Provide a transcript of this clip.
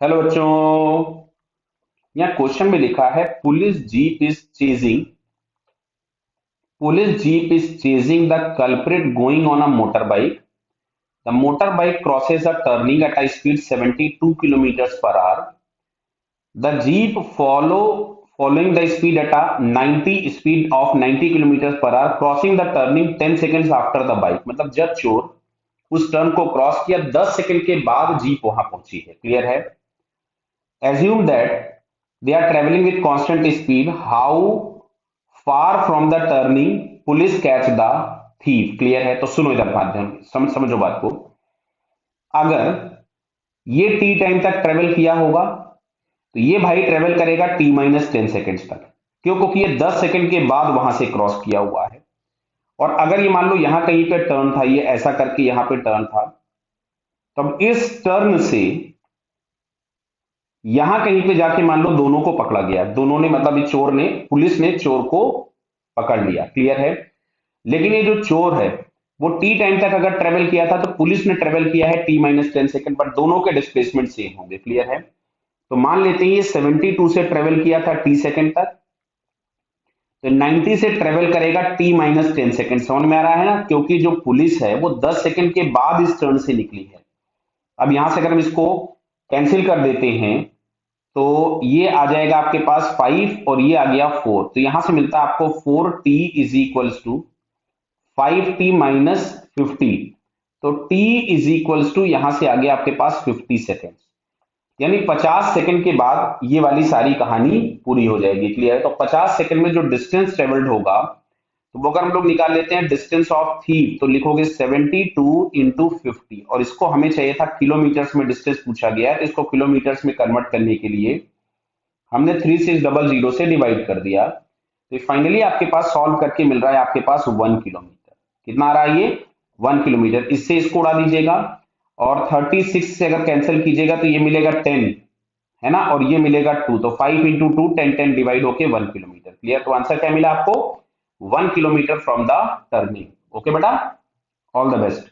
Hello बच्चों। यहाँ question में लिखा है police jeep is chasing the culprit going on a motor bike. The motor bike crosses a turning at a speed 72 kilometers per hour. The jeep following the speed at a 90 kilometers per hour, crossing the turning 10 seconds after the bike. मतलब जब चोर उस turn को cross किया 10 second के बाद jeep वहां पहुंची है. क्लियर है? Assume that they are traveling with constant speed. How far from the turning police catch the thief? Clear है? तो सुनो इधर माध्यम समझो बात को. अगर ये टी टाइम तक ट्रेवल किया होगा तो ये भाई ट्रेवल करेगा t-10 सेकेंड्स तक. क्यों? क्योंकि ये 10 सेकंड के बाद वहां से क्रॉस किया हुआ है. और अगर ये मान लो यहां कहीं पे टर्न था, ये ऐसा करके यहां पे टर्न था, तब इस टर्न से यहां कहीं पे जाके मान लो दोनों को पकड़ा गया. दोनों ने मतलब पुलिस ने चोर को पकड़ लिया. क्लियर है? लेकिन ये जो चोर है वो टी टाइम तक अगर ट्रेवल किया था तो पुलिस ने ट्रेवल किया है t-10 सेकेंड, बट दोनों के डिस्प्लेसमेंट सेम होंगे. क्लियर है? तो मान लेते हैं ये 72 से ट्रेवल किया था टी सेकेंड तक, तो 90 से ट्रेवल करेगा t-10 सेकेंड. समझ में आ रहा है ना? क्योंकि जो पुलिस है वो 10 सेकेंड के बाद इस टर्न से निकली है. अब यहां से अगर हम इसको कैंसिल कर देते हैं तो ये आ जाएगा आपके पास 5 और ये आ गया 4. तो यहां से मिलता है आपको 4t is equals to 5t-50. तो t इज इक्वल्स टू यहां से आ गया आपके पास 50 सेकेंड. यानी 50 सेकंड के बाद ये वाली सारी कहानी पूरी हो जाएगी. क्लियर है? तो 50 सेकंड में जो डिस्टेंस ट्रेवल्ड होगा, तो वो अगर हम लोग निकाल लेते हैं डिस्टेंस ऑफ थीव, तो लिखोगे 72 इंटू 50. और इसको हमें चाहिए था किलोमीटर्स में डिस्टेंस पूछा गया है, तो इसको किलोमीटर्स में कन्वर्ट करने के लिए हमने 3600 से डिवाइड कर दिया. तो फाइनली आपके पास सॉल्व करके मिल रहा है आपके पास 1 किलोमीटर. कितना आ रहा है ये? 1 किलोमीटर. इससे इसको उड़ा दीजिएगा और 36 से अगर कैंसिल कीजिएगा तो ये मिलेगा 10, है ना, और ये मिलेगा 2. तो 5 इंटू टू 10 डिवाइड होके 1 किलोमीटर. क्लियर? तो आंसर क्या मिला आपको? 1 kilometre from the turning. Okay बेटा, ऑल द बेस्ट.